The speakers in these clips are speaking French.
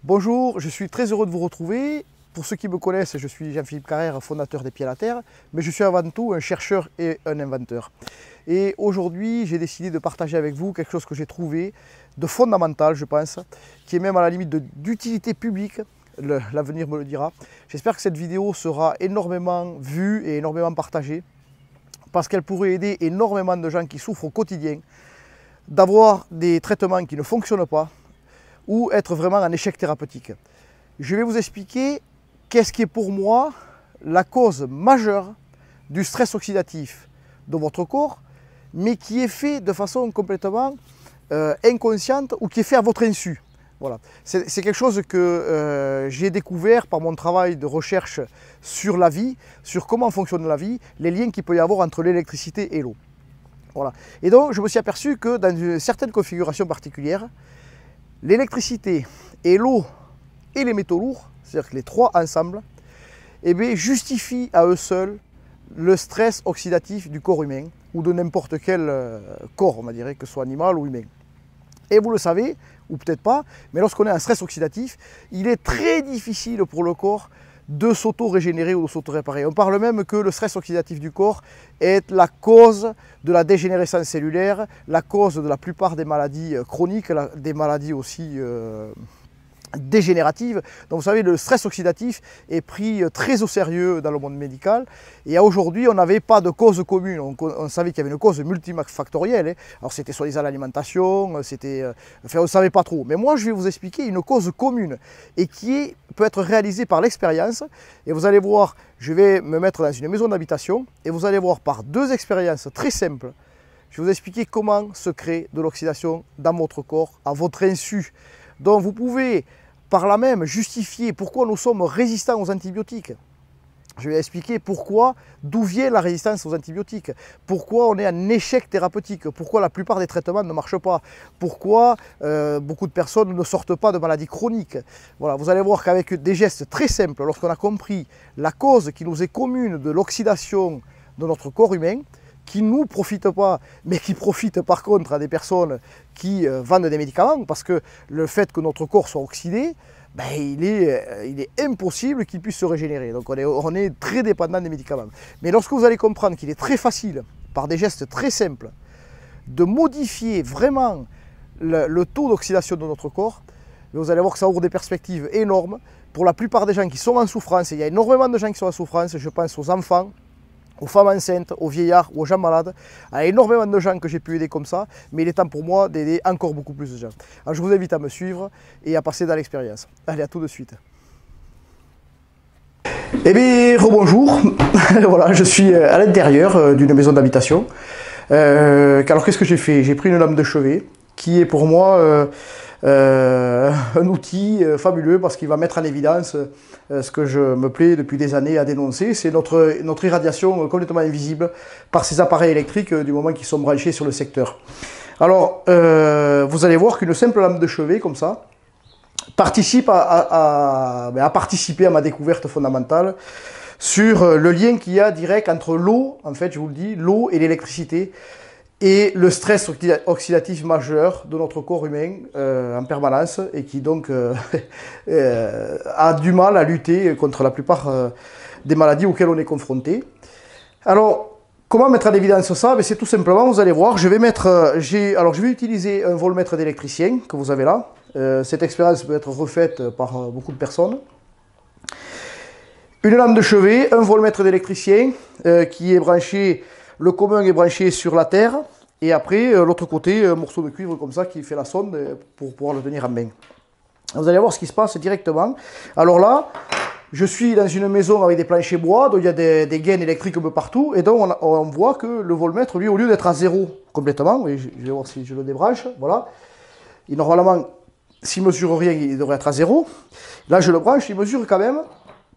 Bonjour, je suis très heureux de vous retrouver. Pour ceux qui me connaissent, je suis Jean-Philippe Carrère, fondateur des Pieds à la Terre, mais je suis avant tout un chercheur et un inventeur. Et aujourd'hui, j'ai décidé de partager avec vous quelque chose que j'ai trouvé de fondamental, je pense, qui est même à la limite d'utilité publique. L'avenir me le dira. J'espère que cette vidéo sera énormément vue et énormément partagée, parce qu'elle pourrait aider énormément de gens qui souffrent au quotidien d'avoir des traitements qui ne fonctionnent pas, ou être vraiment en échec thérapeutique. Je vais vous expliquer qu'est-ce qui est pour moi la cause majeure du stress oxydatif de votre corps, mais qui est fait de façon complètement inconsciente ou qui est fait à votre insu. Voilà. C'est quelque chose que j'ai découvert par mon travail de recherche sur la vie, sur comment fonctionne la vie, les liens qu'il peut y avoir entre l'électricité et l'eau. Voilà. Et donc je me suis aperçu que dans une certaine configuration particulière, l'électricité et l'eau et les métaux lourds, c'est-à-dire que les trois ensemble, justifient à eux seuls le stress oxydatif du corps humain ou de n'importe quel corps, on va dire, que ce soit animal ou humain. Et vous le savez, ou peut-être pas, mais lorsqu'on est en stress oxydatif, il est très difficile pour le corps de s'auto-régénérer ou de s'auto-réparer. On parle même que le stress oxydatif du corps est la cause de la dégénérescence cellulaire, la cause de la plupart des maladies chroniques, des maladies aussi dégénératives. Donc vous savez, le stress oxydatif est pris très au sérieux dans le monde médical, et aujourd'hui on n'avait pas de cause commune. On savait qu'il y avait une cause multifactorielle, alors c'était soi-disant l'alimentation, on ne savait pas trop. Mais moi je vais vous expliquer une cause commune et qui peut être réalisée par l'expérience, et vous allez voir, je vais me mettre dans une maison d'habitation et vous allez voir par deux expériences très simples, je vais vous expliquer comment se crée de l'oxydation dans votre corps à votre insu. Donc vous pouvez par là même justifier pourquoi nous sommes résistants aux antibiotiques. Je vais expliquer pourquoi, d'où vient la résistance aux antibiotiques, pourquoi on est en échec thérapeutique, pourquoi la plupart des traitements ne marchent pas, pourquoi beaucoup de personnes ne sortent pas de maladies chroniques. Voilà, vous allez voir qu'avec des gestes très simples, lorsqu'on a compris la cause qui nous est commune de l'oxydation de notre corps humain, qui ne nous profite pas, mais qui profite par contre à des personnes qui vendent des médicaments, parce que le fait que notre corps soit oxydé, il est impossible qu'il puisse se régénérer. Donc on est très dépendant des médicaments. Mais lorsque vous allez comprendre qu'il est très facile, par des gestes très simples, de modifier vraiment le taux d'oxydation de notre corps, vous allez voir que ça ouvre des perspectives énormes pour la plupart des gens qui sont en souffrance. Et il y a énormément de gens qui sont en souffrance, je pense aux enfants, aux femmes enceintes, aux vieillards ou aux gens malades. Il y a énormément de gens que j'ai pu aider comme ça, mais il est temps pour moi d'aider encore beaucoup plus de gens. Alors je vous invite à me suivre et à passer dans l'expérience. Allez, à tout de suite. Eh bien, rebonjour. Voilà, je suis à l'intérieur d'une maison d'habitation. Alors qu'est-ce que j'ai fait? J'ai pris une lampe de chevet qui est pour moi un outil fabuleux, parce qu'il va mettre en évidence ce que je me plais depuis des années à dénoncer, c'est notre irradiation complètement invisible par ces appareils électriques du moment qu'ils sont branchés sur le secteur. Alors, vous allez voir qu'une simple lampe de chevet comme ça participe à participer à ma découverte fondamentale sur le lien qu'il y a direct entre l'eau, en fait je vous le dis, l'eau et l'électricité, et le stress oxydatif majeur de notre corps humain en permanence, et qui donc a du mal à lutter contre la plupart des maladies auxquelles on est confronté. Alors, comment mettre en évidence ça? C'est tout simplement, vous allez voir, je vais utiliser un voltmètre d'électricien que vous avez là. Cette expérience peut être refaite par beaucoup de personnes. Une lampe de chevet, un voltmètre d'électricien qui est branché. Le commun est branché sur la terre, et après, l'autre côté, un morceau de cuivre comme ça qui fait la sonde pour pouvoir le tenir en main. Vous allez voir ce qui se passe directement. Alors là, je suis dans une maison avec des planchers bois, donc il y a des gaines électriques un peu partout, et donc on voit que le voltmètre, lui, au lieu d'être à zéro complètement, oui, je vais voir si je le débranche, voilà, et normalement, s'il ne mesure rien, il devrait être à zéro. Là, je le branche, il mesure quand même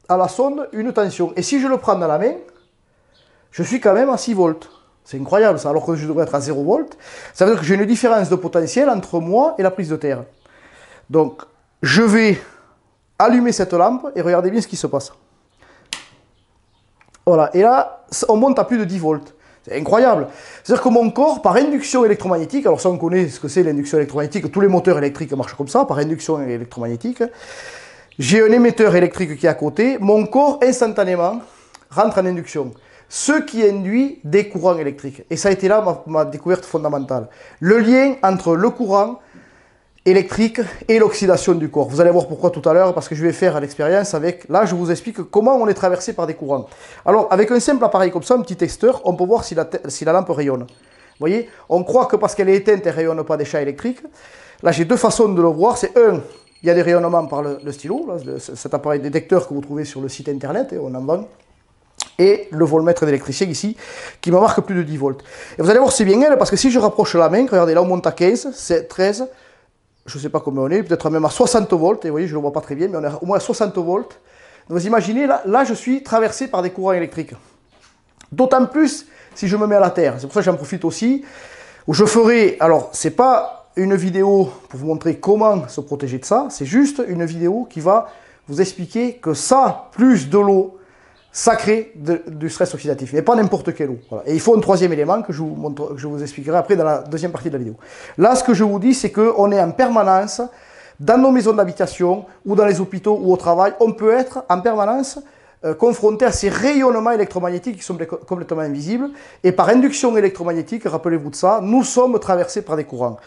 à la sonde une tension. Et si je le prends dans la main, je suis quand même à 6 volts. C'est incroyable ça, alors que je devrais être à 0 volts. Ça veut dire que j'ai une différence de potentiel entre moi et la prise de terre. Donc, je vais allumer cette lampe et regardez bien ce qui se passe. Voilà, et là, on monte à plus de 10 volts. C'est incroyable. C'est-à-dire que mon corps, par induction électromagnétique, alors ça on connaît ce que c'est l'induction électromagnétique, tous les moteurs électriques marchent comme ça, par induction électromagnétique. J'ai un émetteur électrique qui est à côté, mon corps instantanément rentre en induction, ce qui induit des courants électriques. Et ça a été là ma découverte fondamentale. Le lien entre le courant électrique et l'oxydation du corps. Vous allez voir pourquoi tout à l'heure, parce que je vais faire l'expérience avec... Là, je vous explique comment on est traversé par des courants. Alors, avec un simple appareil comme ça, un petit testeur, on peut voir si la lampe rayonne. Vous voyez, on croit que parce qu'elle est éteinte, elle ne rayonne pas des champs électriques. Là, j'ai deux façons de le voir. C'est un, il y a des rayonnements par le stylo, là, cet appareil détecteur que vous trouvez sur le site internet, on en vend. Et le voltmètre d'électricien ici, qui me marque plus de 10 volts. Et vous allez voir, c'est bien elle, parce que si je rapproche la main, regardez, là on monte à 15, c'est 13, je ne sais pas combien on est, peut-être même à 60 volts, et vous voyez, je ne le vois pas très bien, mais on est au moins à 60 volts. Donc vous imaginez, là je suis traversé par des courants électriques. D'autant plus si je me mets à la terre. C'est pour ça que j'en profite aussi, où je ferai, alors c'est pas une vidéo pour vous montrer comment se protéger de ça, c'est juste une vidéo qui va vous expliquer que ça, plus de l'eau, ça crée du stress oxydatif, mais pas n'importe quelle eau. Voilà. Et il faut un troisième élément que je vous expliquerai après dans la deuxième partie de la vidéo. Là, ce que je vous dis, c'est qu'on est en permanence, dans nos maisons d'habitation, ou dans les hôpitaux, ou au travail, on peut être en permanence confronté à ces rayonnements électromagnétiques qui sont complètement invisibles. Et par induction électromagnétique, rappelez-vous de ça, nous sommes traversés par des courants.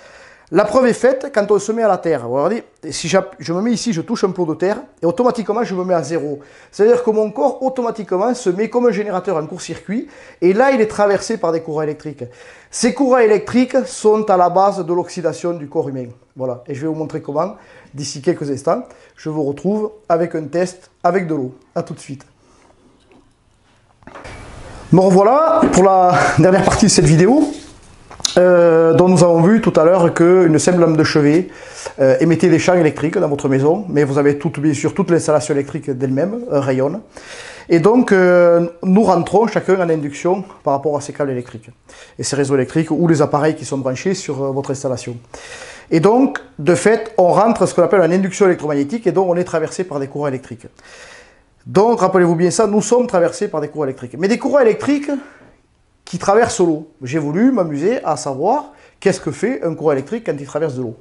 La preuve est faite quand on se met à la terre. Regardez, si je me mets ici, je touche un plot de terre et automatiquement je me mets à zéro. C'est-à-dire que mon corps automatiquement se met comme un générateur en court-circuit et là il est traversé par des courants électriques. Ces courants électriques sont à la base de l'oxydation du corps humain. Voilà, et je vais vous montrer comment d'ici quelques instants. Je vous retrouve avec un test avec de l'eau. A tout de suite. Me revoilà pour la dernière partie de cette vidéo. Dont nous avons vu tout à l'heure qu'une simple lampe de chevet émettait des champs électriques dans votre maison, mais vous avez bien sûr toute l'installation électrique d'elle-même rayonne. Et donc nous rentrons chacun en induction par rapport à ces câbles électriques et ces réseaux électriques ou les appareils qui sont branchés sur votre installation. Et donc de fait on rentre ce qu'on appelle en induction électromagnétique et donc on est traversé par des courants électriques. Donc rappelez-vous bien ça, nous sommes traversés par des courants électriques. Mais des courants électriques qui traverse l'eau. J'ai voulu m'amuser à savoir qu'est-ce que fait un courant électrique quand il traverse de l'eau.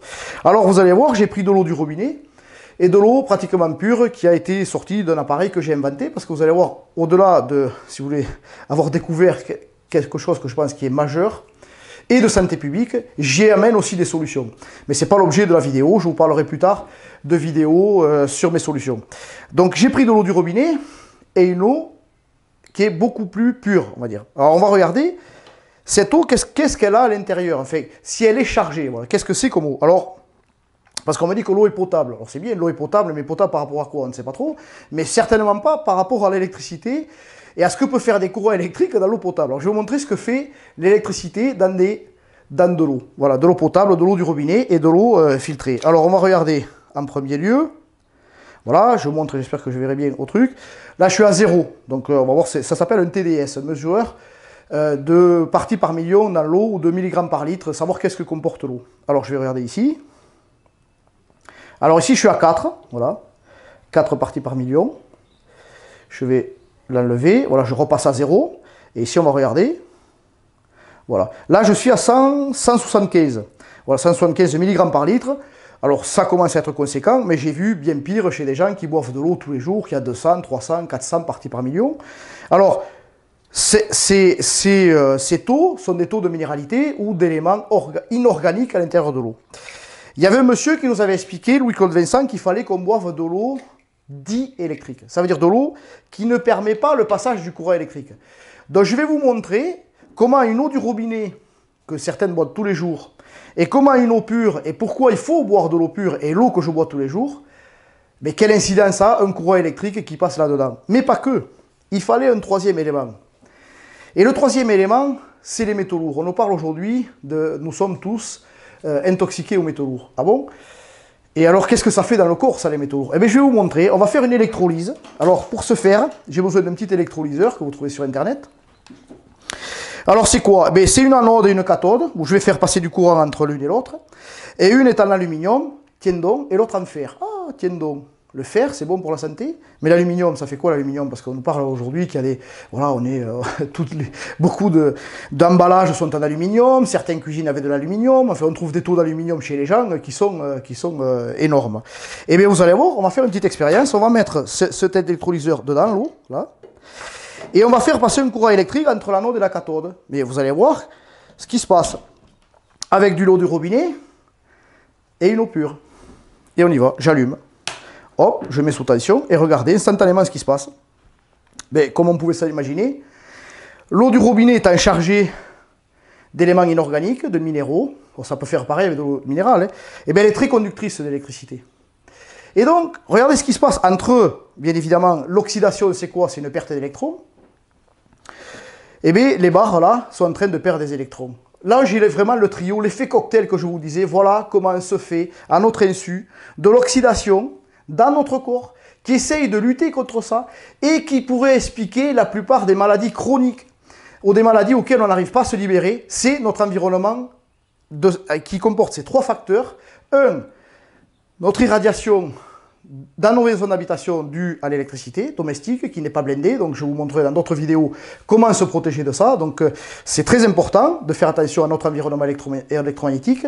Alors vous allez voir, j'ai pris de l'eau du robinet et de l'eau pratiquement pure qui a été sortie d'un appareil que j'ai inventé parce que vous allez voir, au-delà de, si vous voulez, avoir découvert quelque chose que je pense qui est majeur et de santé publique, j'y amène aussi des solutions. Mais ce n'est pas l'objet de la vidéo, je vous parlerai plus tard de vidéos sur mes solutions. Donc j'ai pris de l'eau du robinet et une eau qui est beaucoup plus pure, on va dire. Alors on va regarder cette eau, qu'est-ce qu'elle a à l'intérieur, enfin, si elle est chargée, voilà. Qu'est-ce que c'est comme eau? Alors, parce qu'on me dit que l'eau est potable, alors c'est bien, l'eau est potable, mais potable par rapport à quoi, on ne sait pas trop, mais certainement pas par rapport à l'électricité et à ce que peut faire des courants électriques dans l'eau potable. Alors je vais vous montrer ce que fait l'électricité dans de l'eau, voilà, de l'eau potable, de l'eau du robinet et de l'eau filtrée. Alors on va regarder en premier lieu. Voilà, je vous montre, j'espère que je verrai bien au truc. Là, je suis à 0. Donc, on va voir, ça s'appelle un TDS, un mesureur de parties par million dans l'eau ou de milligrammes par litre, savoir qu'est-ce que comporte l'eau. Alors, je vais regarder ici. Alors, ici, je suis à 4. Voilà, 4 parties par million. Je vais l'enlever. Voilà, je repasse à 0. Et ici, on va regarder. Voilà. Là, je suis à 175. Voilà, 175 milligrammes par litre. Alors ça commence à être conséquent, mais j'ai vu bien pire chez des gens qui boivent de l'eau tous les jours, qui a 200, 300, 400 parties par million. Alors, ces taux sont des taux de minéralité ou d'éléments inorganiques à l'intérieur de l'eau. Il y avait un monsieur qui nous avait expliqué, Louis-Claude Vincent, qu'il fallait qu'on boive de l'eau diélectrique. Ça veut dire de l'eau qui ne permet pas le passage du courant électrique. Donc je vais vous montrer comment une eau du robinet, que certaines boivent tous les jours, et comment une eau pure, et pourquoi il faut boire de l'eau pure, et l'eau que je bois tous les jours, mais quelle incidence a un courant électrique qui passe là-dedans. Mais pas que, il fallait un troisième élément. Et le troisième élément, c'est les métaux lourds. On nous parle aujourd'hui de, nous sommes tous intoxiqués aux métaux lourds. Ah bon? Et alors, qu'est-ce que ça fait dans le corps, ça, les métaux lourds? Eh bien, je vais vous montrer, on va faire une électrolyse. Alors, pour ce faire, j'ai besoin d'un petit électrolyseur que vous trouvez sur Internet. Alors c'est quoi? C'est une anode et une cathode, où je vais faire passer du courant entre l'une et l'autre. Et une est en aluminium, tiens donc, et l'autre en fer. Ah, tiens donc. Le fer, c'est bon pour la santé, mais l'aluminium, ça fait quoi l'aluminium? Parce qu'on nous parle aujourd'hui qu'il y a des... Voilà, on est... beaucoup d'emballages sont en aluminium, certaines cuisines avaient de l'aluminium, enfin on trouve des taux d'aluminium chez les gens qui sont énormes. Et bien vous allez voir, on va faire une petite expérience, on va mettre cet électrolyseur dedans, l'eau, là, et on va faire passer un courant électrique entre l'anode et la cathode. Mais vous allez voir ce qui se passe avec de l'eau du robinet et une eau pure. Et on y va, j'allume. Hop, je mets sous tension et regardez instantanément ce qui se passe. Mais comme on pouvait s'imaginer, l'eau du robinet étant chargée d'éléments inorganiques, de minéraux, bon, ça peut faire pareil avec de l'eau minérale, hein, et bien elle est très conductrice d'électricité. Et donc, regardez ce qui se passe entre, bien évidemment, l'oxydation, c'est quoi? C'est une perte d'électrons. Et bien les barres là sont en train de perdre des électrons. Là, j'ai vraiment le trio, l'effet cocktail que je vous disais, voilà comment se fait, à notre insu, de l'oxydation dans notre corps, qui essaye de lutter contre ça, et qui pourrait expliquer la plupart des maladies chroniques, ou des maladies auxquelles on n'arrive pas à se libérer. C'est notre environnement qui comporte ces trois facteurs. Un, notre irradiation dans nos maisons d'habitation due à l'électricité domestique, qui n'est pas blindée, donc je vous montrerai dans d'autres vidéos comment se protéger de ça. Donc c'est très important de faire attention à notre environnement électromagnétique.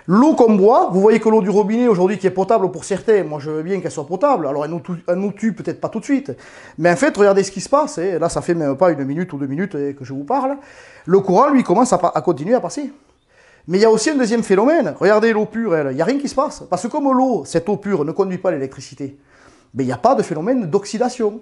L'eau qu'on boit, vous voyez que l'eau du robinet aujourd'hui qui est potable pour certains, moi je veux bien qu'elle soit potable, alors elle nous tue peut-être pas tout de suite, mais en fait regardez ce qui se passe, et là ça fait même pas 1 minute ou 2 minutes que je vous parle, le courant lui commence à continuer à passer. Mais il y a aussi un deuxième phénomène, regardez l'eau pure, il n'y a rien qui se passe, parce que comme l'eau, cette eau pure ne conduit pas l'électricité, mais il n'y a pas de phénomène d'oxydation.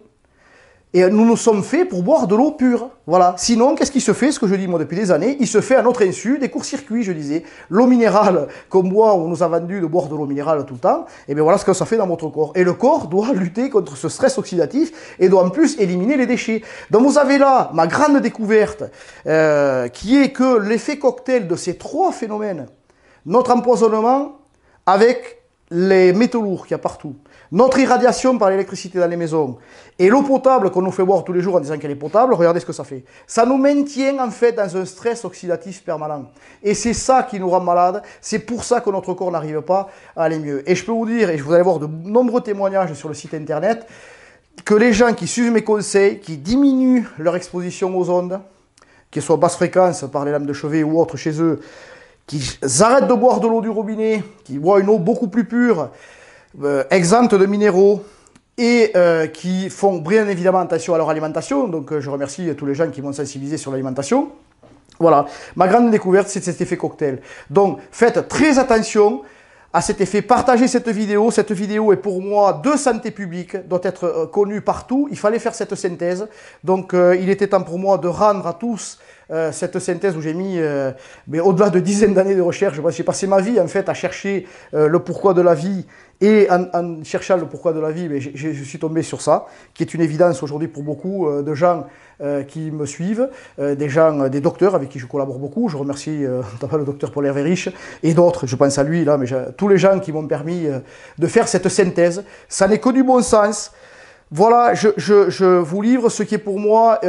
Et nous nous sommes faits pour boire de l'eau pure. Voilà. Sinon, qu'est-ce qui se fait? Ce que je dis moi depuis des années, il se fait à notre insu des courts-circuits, je disais. L'eau minérale qu'on boit, on nous a vendu de boire de l'eau minérale tout le temps, et bien voilà ce que ça fait dans votre corps. Et le corps doit lutter contre ce stress oxydatif et doit en plus éliminer les déchets. Donc vous avez là ma grande découverte, qui est que l'effet cocktail de ces trois phénomènes, notre empoisonnement avec les métaux lourds qu'il y a partout, notre irradiation par l'électricité dans les maisons et l'eau potable qu'on nous fait boire tous les jours en disant qu'elle est potable, regardez ce que ça fait. Ça nous maintient en fait dans un stress oxydatif permanent. Et c'est ça qui nous rend malades, c'est pour ça que notre corps n'arrive pas à aller mieux. Et je peux vous dire, et vous allez voir de nombreux témoignages sur le site internet, que les gens qui suivent mes conseils, qui diminuent leur exposition aux ondes, qu'elles soient basse fréquence par les lampes de chevet ou autres chez eux, qui arrêtent de boire de l'eau du robinet, qui boivent une eau beaucoup plus pure, exempte de minéraux, et qui font bien évidemment attention à leur alimentation. Donc je remercie tous les gens qui m'ont sensibilisé sur l'alimentation. Voilà, ma grande découverte, c'est cet effet cocktail. Donc faites très attention à cet effet, partagez cette vidéo. Cette vidéo est pour moi de santé publique, doit être connue partout. Il fallait faire cette synthèse. Donc il était temps pour moi de rendre à tous cette synthèse où j'ai mis au-delà de dizaines d'années de recherche. J'ai passé ma vie en fait à chercher le pourquoi de la vie, et en cherchant le pourquoi de la vie, je suis tombé sur ça, qui est une évidence aujourd'hui pour beaucoup de gens qui me suivent, des docteurs avec qui je collabore beaucoup. Je remercie notamment le docteur Paul Hervé Riche et d'autres, je pense à lui là, mais tous les gens qui m'ont permis de faire cette synthèse. Ça n'est que du bon sens. Voilà, je vous livre ce qui est pour moi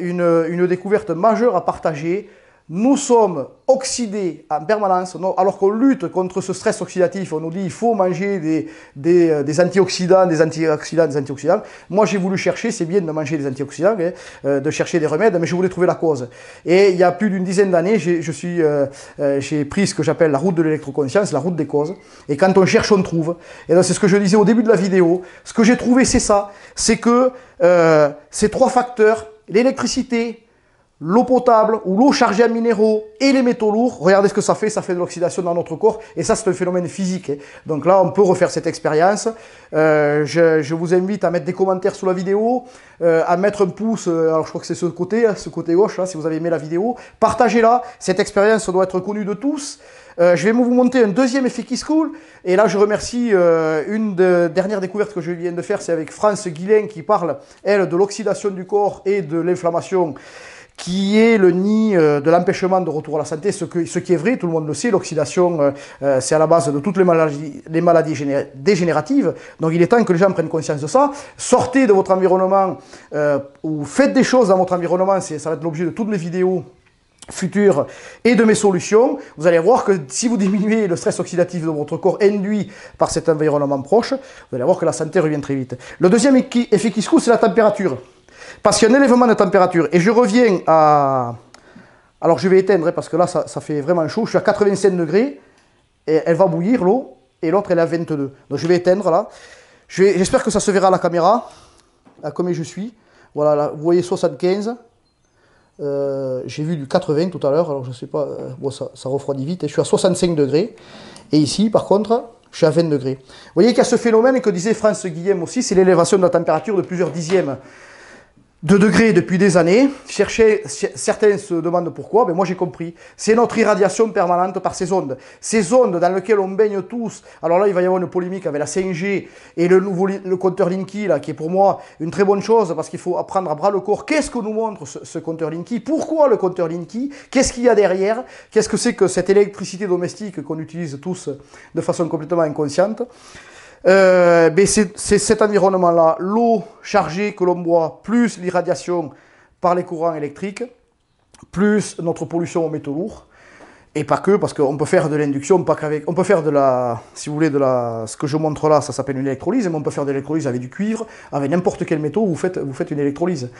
une découverte majeure à partager. Nous sommes oxydés en permanence, alors qu'on lutte contre ce stress oxydatif. On nous dit qu'il faut manger des antioxydants, des antioxydants. Moi, j'ai voulu chercher, c'est bien de manger des antioxydants, de chercher des remèdes, mais je voulais trouver la cause. Et il y a plus d'une dizaine d'années, j'ai pris ce que j'appelle la route de l'électroconscience, la route des causes. Et quand on cherche, on trouve. Et donc, c'est ce que je disais au début de la vidéo. Ce que j'ai trouvé, c'est ça. C'est que ces trois facteurs, l'électricité, l'eau potable ou l'eau chargée en minéraux et les métaux lourds, regardez ce que ça fait de l'oxydation dans notre corps, et ça c'est un phénomène physique. Donc là on peut refaire cette expérience. Je vous invite à mettre des commentaires sous la vidéo, à mettre un pouce, alors je crois que c'est ce côté gauche là, si vous avez aimé la vidéo, partagez-la, cette expérience doit être connue de tous. Je vais vous montrer un deuxième effet qui se coule, et là je remercie une des dernières découvertes que je viens de faire, c'est avec France Guillain qui parle, elle, de l'oxydation du corps et de l'inflammation, qui est le nid de l'empêchement de retour à la santé, ce qui est vrai, tout le monde le sait, l'oxydation c'est à la base de toutes les maladies dégénératives, donc il est temps que les gens prennent conscience de ça. Sortez de votre environnement, ou faites des choses dans votre environnement, ça va être l'objet de toutes mes vidéos futur et de mes solutions, vous allez voir que si vous diminuez le stress oxydatif de votre corps induit par cet environnement proche, vous allez voir que la santé revient très vite. Le deuxième effet qui se coule, c'est la température. Parce qu'il y a un élèvement de température. Et je reviens à... Alors je vais éteindre parce que là, ça fait vraiment chaud. Je suis à 85 degrés et elle va bouillir l'eau et l'autre elle est à 22. Donc je vais éteindre là. J'espère que ça se verra à la caméra, à combien je suis. Voilà, là, vous voyez 75. J'ai vu du 80 tout à l'heure, alors je sais pas, bon, ça refroidit vite, et je suis à 65 degrés, et ici par contre, je suis à 20 degrés. Vous voyez qu'il y a ce phénomène que disait France Guillem aussi, c'est l'élévation de la température de plusieurs dixièmes de degrés depuis des années. Certains se demandent pourquoi, mais moi j'ai compris. C'est notre irradiation permanente par ces ondes. Ces ondes dans lesquelles on baigne tous. Alors là, il va y avoir une polémique avec la 5G et le compteur Linky, là, qui est pour moi une très bonne chose, parce qu'il faut apprendre à bras le corps. Qu'est-ce que nous montre ce compteur Linky? Pourquoi le compteur Linky? Qu'est-ce qu'il y a derrière? Qu'est-ce que c'est que cette électricité domestique qu'on utilise tous de façon complètement inconsciente? C'est cet environnement-là, l'eau chargée que l'on boit, plus l'irradiation par les courants électriques, plus notre pollution aux métaux lourds, et pas que, parce qu'on peut faire de l'induction, on peut faire de la, si vous voulez, ce que je montre là, ça s'appelle une électrolyse, mais on peut faire de l'électrolyse avec du cuivre, avec n'importe quel métaux, vous faites une électrolyse.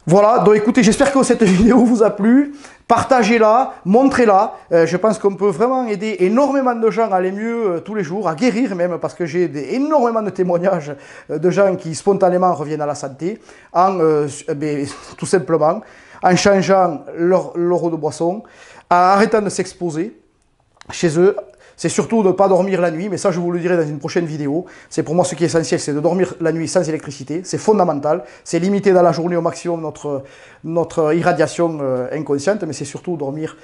Voilà, donc écoutez, j'espère que cette vidéo vous a plu. Partagez-la, montrez-la. Je pense qu'on peut vraiment aider énormément de gens à aller mieux tous les jours, à guérir même, parce que j'ai énormément de témoignages de gens qui spontanément reviennent à la santé, tout simplement en changeant leur eau de boisson, en arrêtant de s'exposer chez eux. C'est surtout de ne pas dormir la nuit, mais ça je vous le dirai dans une prochaine vidéo. C'est pour moi ce qui est essentiel, c'est de dormir la nuit sans électricité. C'est fondamental. C'est limiter dans la journée au maximum notre irradiation inconsciente, mais c'est surtout dormir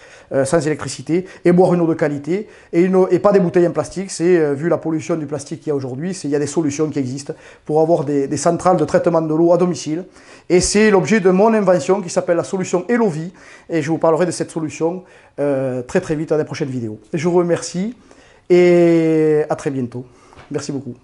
sans électricité et boire une eau de qualité et pas des bouteilles en plastique. C'est vu la pollution du plastique qu'il y a aujourd'hui, il y a des solutions qui existent pour avoir des centrales de traitement de l'eau à domicile. Et c'est l'objet de mon invention qui s'appelle la solution Elovie. Et je vous parlerai de cette solution très vite dans les prochaines vidéos. Je vous remercie et à très bientôt. Merci beaucoup.